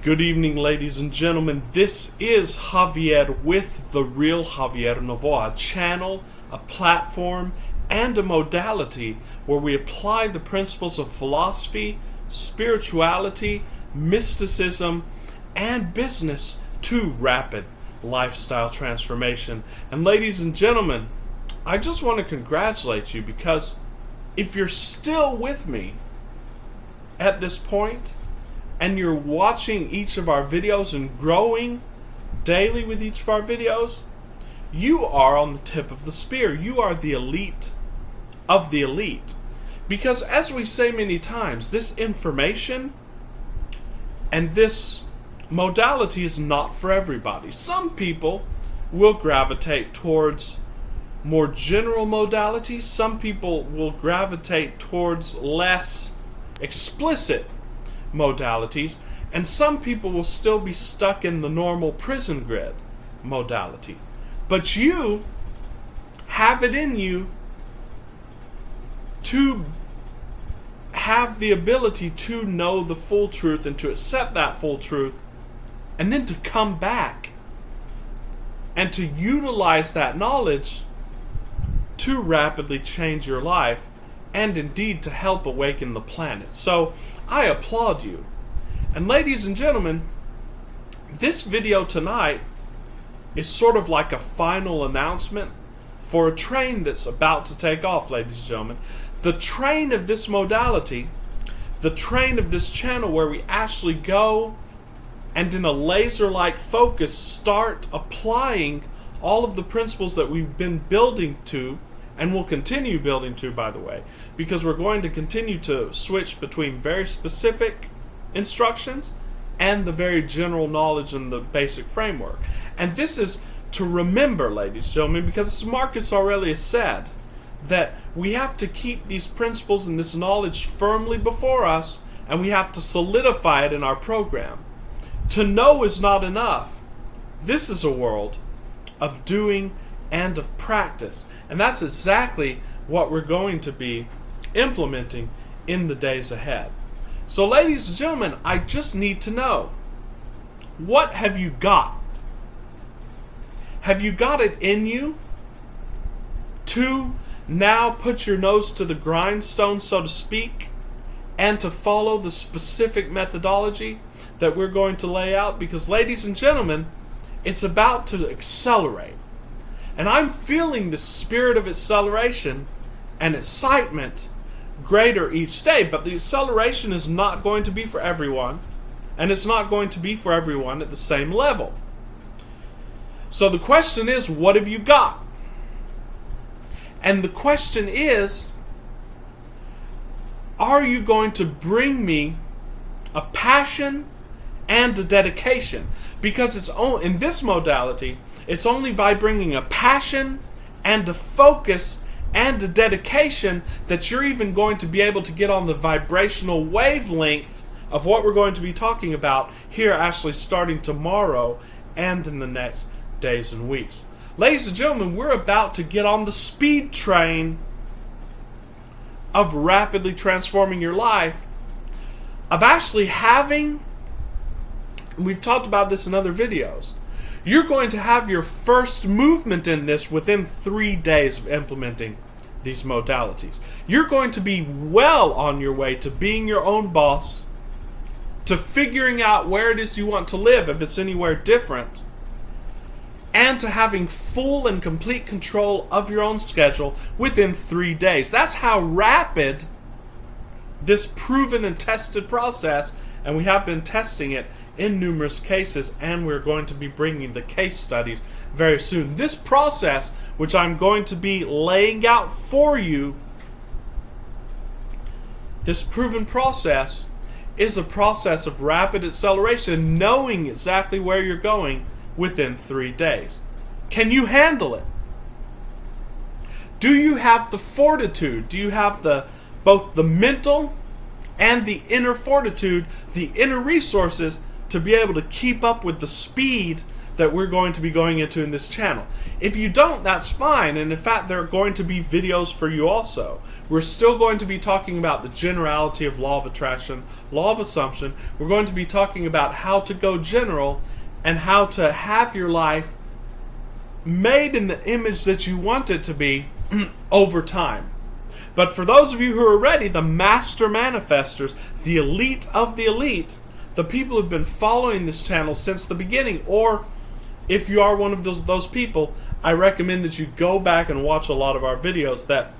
Good evening, ladies and gentlemen. This is Javier with The Real Javier Novoa, a channel, a platform, and a modality where we apply the principles of philosophy, spirituality, mysticism, and business to rapid lifestyle transformation. And ladies and gentlemen, I just want to congratulate you because if you're still with me at this point, and you're watching each of our videos and growing daily with each of our videos, you are on the tip of the spear. You are the elite of the elite. Because as we say many times, this information and this modality is not for everybody. Some people will gravitate towards more general modalities. Some people will gravitate towards less explicit modalities, and some people will still be stuck in the normal prison grid modality. But you have it in you to have the ability to know the full truth and to accept that full truth, and then to come back and to utilize that knowledge to rapidly change your life and indeed to help awaken the planet. So I applaud you. And ladies and gentlemen, this video tonight is sort of like a final announcement for a train that's about to take off, ladies and gentlemen. The train of this modality, the train of this channel where we actually go and in a laser-like focus start applying all of the principles that we've been building to, and we'll continue building to, by the way, because we're going to continue to switch between very specific instructions and the very general knowledge and the basic framework. And this is to remember, ladies and gentlemen, because as Marcus Aurelius said, that we have to keep these principles and this knowledge firmly before us, and we have to solidify it in our program. To know is not enough. This is a world of doing and of practice. And that's exactly what we're going to be implementing in the days ahead. So ladies and gentlemen, I just need to know, what have you got? Have you got it in you to now put your nose to the grindstone, so to speak, and to follow the specific methodology that we're going to lay out? Because ladies and gentlemen, it's about to accelerate. And I'm feeling the spirit of acceleration and excitement greater each day. But the acceleration is not going to be for everyone. And it's not going to be for everyone at the same level. So the question is, what have you got? And the question is, are you going to bring me a passion and a dedication? Because it's only in this modality, it's only by bringing a passion and a focus and a dedication that you're even going to be able to get on the vibrational wavelength of what we're going to be talking about here, actually starting tomorrow and in the next days and weeks. Ladies and gentlemen, we're about to get on the speed train of rapidly transforming your life, of actually having, we've talked about this in other videos, you're going to have your first movement in this within 3 days of implementing these modalities. You're going to be well on your way to being your own boss, to figuring out where it is you want to live if it's anywhere different, and to having full and complete control of your own schedule within 3 days. That's how rapid this proven and tested process, and we have been testing it in numerous cases, and we're going to be bringing the case studies very soon. This process, which I'm going to be laying out for you, this proven process is a process of rapid acceleration, knowing exactly where you're going within 3 days. Can you handle it? Do you have the fortitude? Do you have both the mental and the inner fortitude, the inner resources to be able to keep up with the speed that we're going to be going into in this channel. If you don't, that's fine, and in fact there are going to be videos for you also. We're still going to be talking about the generality of law of attraction, law of assumption. We're going to be talking about how to go general and how to have your life made in the image that you want it to be over time. But for those of you who are ready, the master manifestors, the elite of the elite, the people who've been following this channel since the beginning, or if you are one of those people, I recommend that you go back and watch a lot of our videos that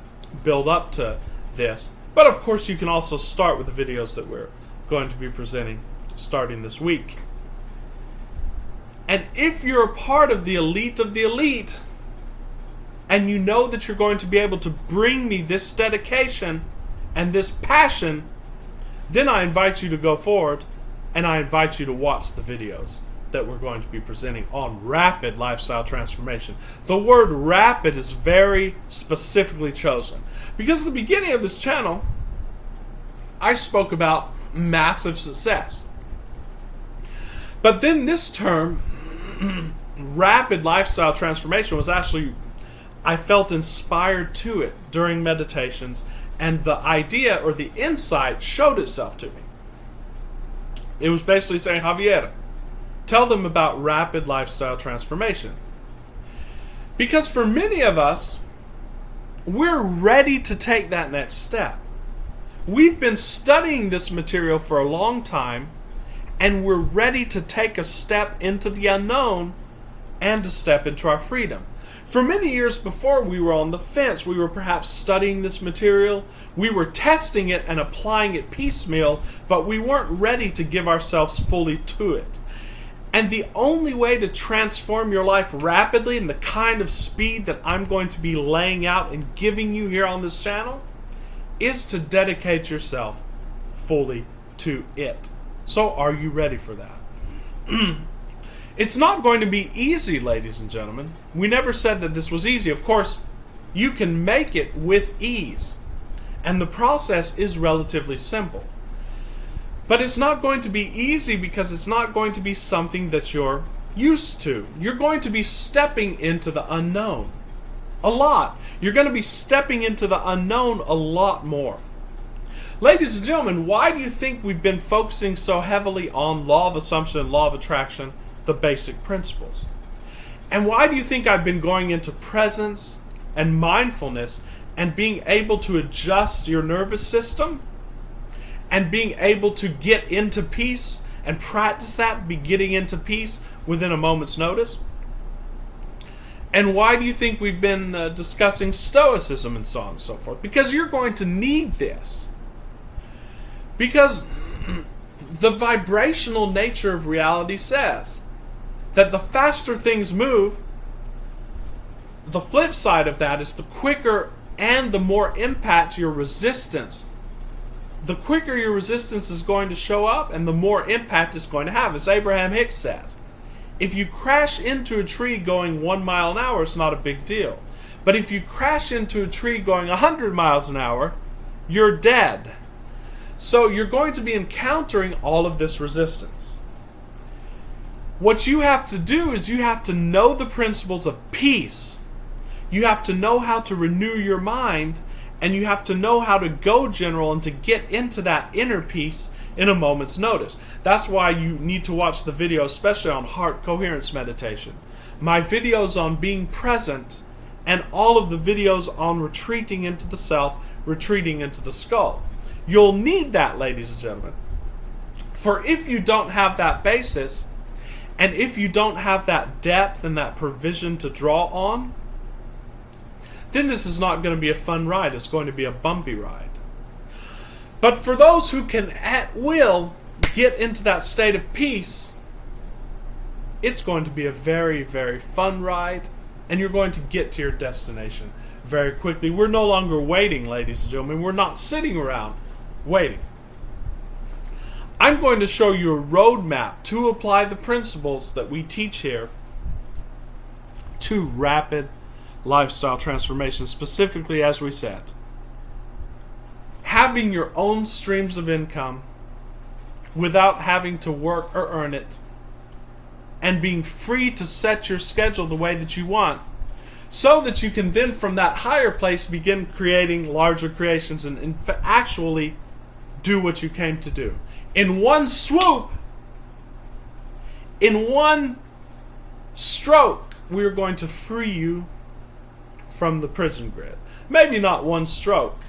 build up to this. But of course you can also start with the videos that we're going to be presenting starting this week. And if you're a part of the elite, and you know that you're going to be able to bring me this dedication and this passion, then I invite you to go forward, and I invite you to watch the videos that we're going to be presenting on rapid lifestyle transformation. The word rapid is very specifically chosen, because at the beginning of this channel, I spoke about massive success. But then this term, rapid lifestyle transformation, was actually, I felt inspired to it during meditations, and the idea or the insight showed itself to me. It was basically saying, Javier, tell them about rapid lifestyle transformation. Because for many of us, we're ready to take that next step. We've been studying this material for a long time, and we're ready to take a step into the unknown and to step into our freedom. For many years before, we were on the fence. We were perhaps studying this material. We were testing it and applying it piecemeal, but we weren't ready to give ourselves fully to it. And the only way to transform your life rapidly in the kind of speed that I'm going to be laying out and giving you here on this channel is to dedicate yourself fully to it. So are you ready for that? It's not going to be easy, ladies and gentlemen. We never said that this was easy. Of course, you can make it with ease, and the process is relatively simple. But it's not going to be easy because it's not going to be something that you're used to. You're going to be stepping into the unknown a lot. You're going to be stepping into the unknown a lot more. Ladies and gentlemen, why do you think we've been focusing so heavily on law of assumption and law of attraction, the basic principles? And why do you think I've been going into presence and mindfulness and being able to adjust your nervous system and being able to get into peace and practice that, be getting into peace within a moment's notice? And why do you think we've been discussing stoicism and so on and so forth? Because you're going to need this. Because the vibrational nature of reality says that the faster things move, the flip side of that is the quicker and the more impact your resistance. The quicker your resistance is going to show up and the more impact it's going to have. As Abraham Hicks says, if you crash into a tree going 1 mile an hour, it's not a big deal. But if you crash into a tree going 100 miles an hour, you're dead. So you're going to be encountering all of this resistance. What you have to do is you have to know the principles of peace. You have to know how to renew your mind, and you have to know how to go general and to get into that inner peace in a moment's notice. That's why you need to watch the video, especially on heart coherence meditation. My videos on being present, and all of the videos on retreating into the self, retreating into the skull. You'll need that, ladies and gentlemen. For if you don't have that basis, and if you don't have that depth and that provision to draw on, then this is not going to be a fun ride. It's going to be a bumpy ride. But for those who can at will get into that state of peace, it's going to be a very, very fun ride, and you're going to get to your destination very quickly. We're no longer waiting, ladies and gentlemen. We're not sitting around waiting. I'm going to show you a roadmap to apply the principles that we teach here to rapid lifestyle transformation, specifically, as we said, having your own streams of income without having to work or earn it, and being free to set your schedule the way that you want, so that you can then from that higher place begin creating larger creations and actually do what you came to do. In one swoop, in one stroke, we are going to free you from the prison grid. Maybe not one stroke,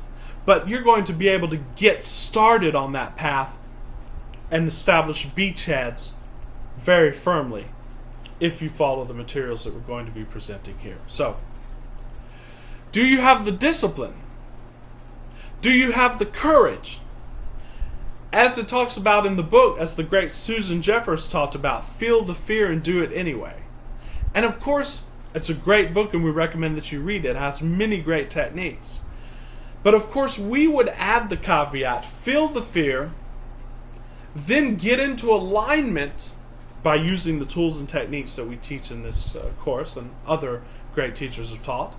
but you're going to be able to get started on that path and establish beachheads very firmly if you follow the materials that we're going to be presenting here. So, do you have the discipline? Do you have the courage? As it talks about in the book, as the great Susan Jeffers talked about, feel the fear and do it anyway. And of course, it's a great book and we recommend that you read it. It has many great techniques. But of course, we would add the caveat, feel the fear, then get into alignment by using the tools and techniques that we teach in this course and other great teachers have taught,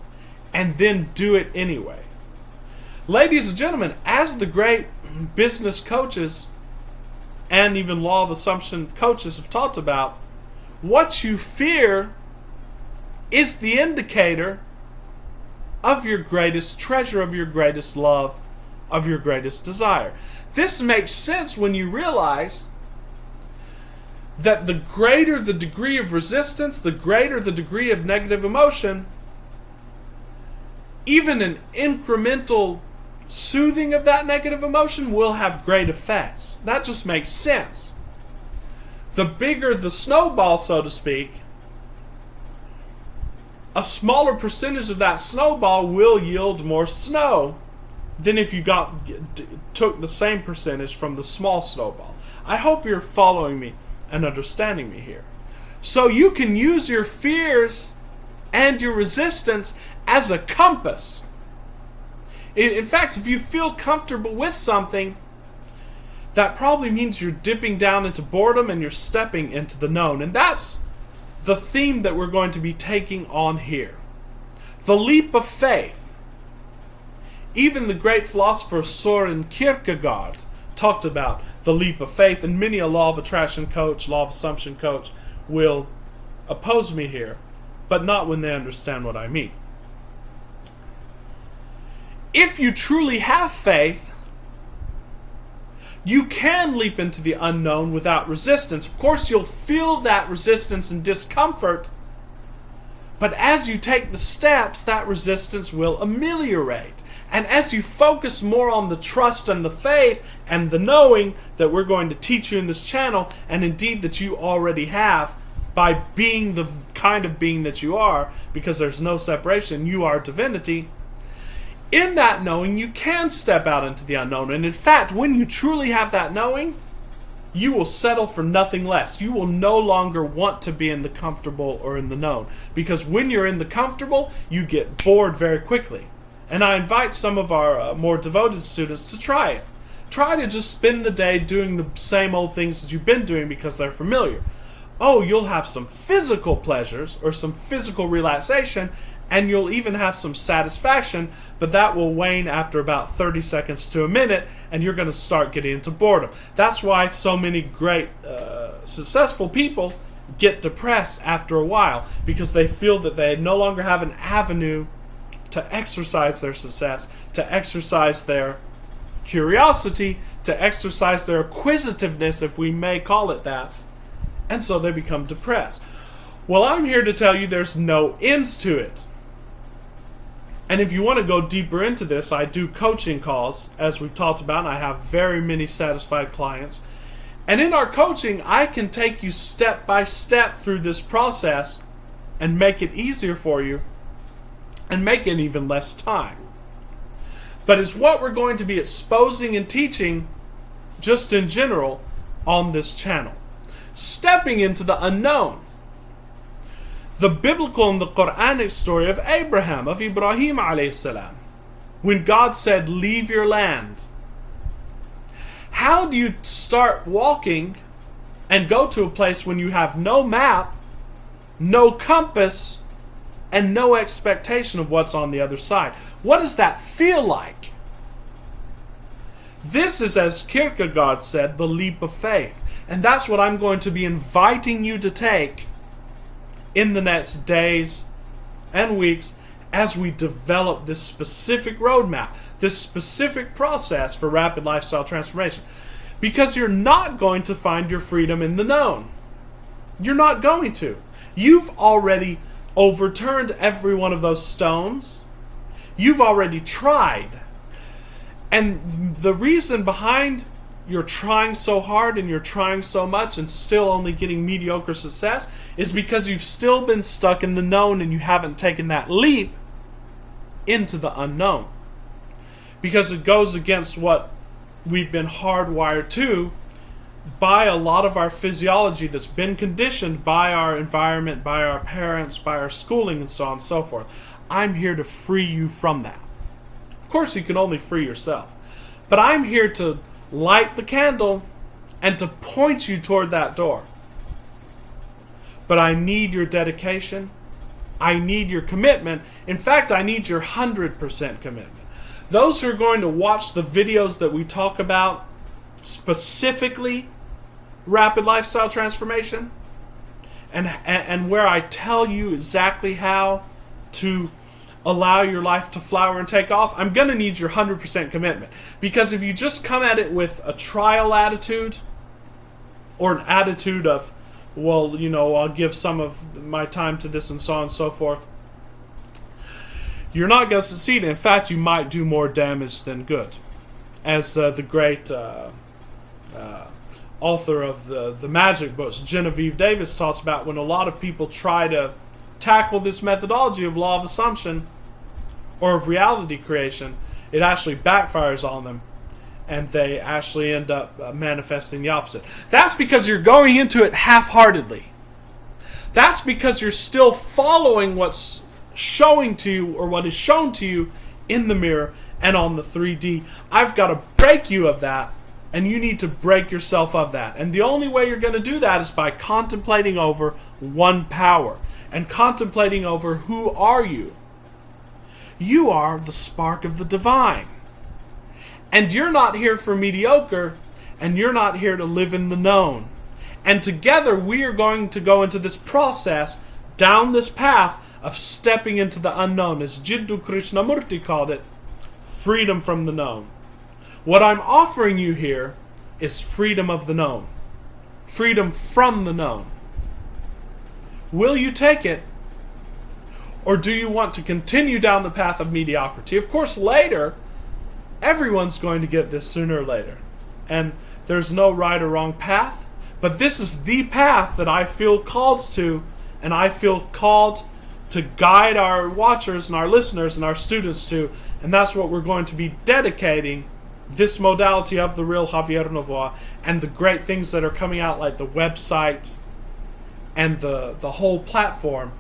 and then do it anyway. Ladies and gentlemen, as the great business coaches and even law of assumption coaches have talked about, what you fear is the indicator of your greatest treasure, of your greatest love, of your greatest desire. This makes sense when you realize that the greater the degree of resistance, the greater the degree of negative emotion, even an incremental soothing of that negative emotion will have great effects. That just makes sense. The bigger the snowball, so to speak, a smaller percentage of that snowball will yield more snow than if you took the same percentage from the small snowball. I hope you're following me and understanding me here. So you can use your fears and your resistance as a compass. In fact, if you feel comfortable with something, that probably means you're dipping down into boredom and you're stepping into the known. And that's the theme that we're going to be taking on here. The leap of faith. Even the great philosopher Søren Kierkegaard talked about the leap of faith, and many a law of attraction coach, law of assumption coach will oppose me here, but not when they understand what I mean. If you truly have faith, you can leap into the unknown without resistance. Of course, you'll feel that resistance and discomfort, but as you take the steps, that resistance will ameliorate. And as you focus more on the trust and the faith and the knowing that we're going to teach you in this channel, and indeed that you already have by being the kind of being that you are, because there's no separation, you are divinity. In that knowing, you can step out into the unknown. And in fact, when you truly have that knowing, you will settle for nothing less. You will no longer want to be in the comfortable or in the known. Because when you're in the comfortable, you get bored very quickly. And I invite some of our more devoted students to try it. Try to just spend the day doing the same old things as you've been doing because they're familiar. Oh, you'll have some physical pleasures or some physical relaxation, and you'll even have some satisfaction, but that will wane after about 30 seconds to a minute, and you're going to start getting into boredom. That's why so many great, successful people get depressed after a while, because they feel that they no longer have an avenue to exercise their success, to exercise their curiosity, to exercise their acquisitiveness, if we may call it that, and so they become depressed. Well, I'm here to tell you there's no ends to it. And if you want to go deeper into this, I do coaching calls, as we've talked about, and I have very many satisfied clients. And in our coaching, I can take you step by step through this process and make it easier for you and make it even less time. But it's what we're going to be exposing and teaching just in general on this channel. Stepping into the unknown. The biblical and the Quranic story of Abraham, of Ibrahim alayhi salam, when God said, leave your land. How do you start walking and go to a place when you have no map, no compass, and no expectation of what's on the other side? What does that feel like? This is, as Kierkegaard said, the leap of faith. And that's what I'm going to be inviting you to take in the next days and weeks as we develop this specific roadmap, this specific process for rapid lifestyle transformation. Because you're not going to find your freedom in the known. You're not going to. You've already overturned every one of those stones. You've already tried. And the reason behind you're trying so hard and you're trying so much and still only getting mediocre success is because you've still been stuck in the known and you haven't taken that leap into the unknown. Because it goes against what we've been hardwired to by a lot of our physiology that's been conditioned by our environment, by our parents, by our schooling, and so on and so forth. I'm here to free you from that. Of course, you can only free yourself. But I'm here to light the candle and to point you toward that door. But I need your dedication. I need your commitment. In fact, I need your 100% commitment. Those who are going to watch the videos that we talk about, specifically rapid lifestyle transformation, and where I tell you exactly how to allow your life to flower and take off, I'm going to need your 100% commitment. Because if you just come at it with a trial attitude, or an attitude of, well, I'll give some of my time to this and so on and so forth, you're not going to succeed. In fact, you might do more damage than good. As the great author of the magic books, Genevieve Davis, talks about, when a lot of people try to tackle this methodology of law of assumption or of reality creation, it actually backfires on them and they actually end up manifesting the opposite. That's because you're going into it half-heartedly. That's because you're still following what's showing to you, or what is shown to you in the mirror and on the 3D. I've got to break you of that, and you need to break yourself of that. And the only way you're going to do that is by contemplating over one power. And contemplating over, who are you? You are the spark of the divine. And you're not here for mediocre, and you're not here to live in the known. And together we are going to go into this process, down this path of stepping into the unknown, as Jiddu Krishnamurti called it, freedom from the known. What I'm offering you here is freedom of the known. Freedom from the known. Will you take it? Or do you want to continue down the path of mediocrity? Of course, later, everyone's going to get this sooner or later. And there's no right or wrong path. But this is the path that I feel called to, and I feel called to guide our watchers and our listeners and our students to. And that's what we're going to be dedicating this modality of the real Javier Novoa and the great things that are coming out, like the website and the whole platform.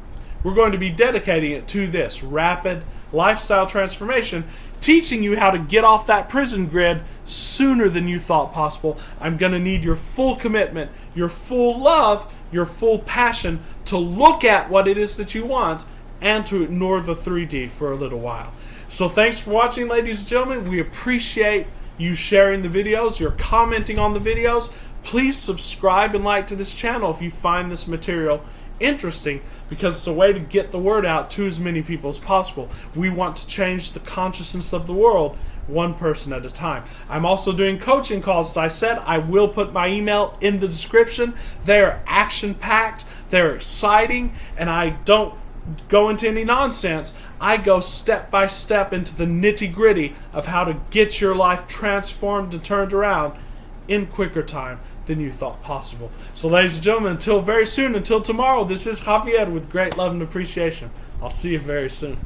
We're going to be dedicating it to this rapid lifestyle transformation, teaching you how to get off that prison grid sooner than you thought possible. I'm going to need your full commitment, your full love, your full passion to look at what it is that you want and to ignore the 3D for a little while. So thanks for watching, ladies and gentlemen. We appreciate you sharing the videos, you're commenting on the videos. Please subscribe and like to this channel if you find this material interesting, because it's a way to get the word out to as many people as possible. We want to change the consciousness of the world one person at a time. I'm also doing coaching calls. As I said, I will put my email in the description. They're action-packed, they're exciting, and I don't go into any nonsense. I go step by step into the nitty-gritty of how to get your life transformed and turned around in quicker time than you thought possible. So ladies and gentlemen, until very soon, until tomorrow, this is Javier with great love and appreciation. I'll see you very soon.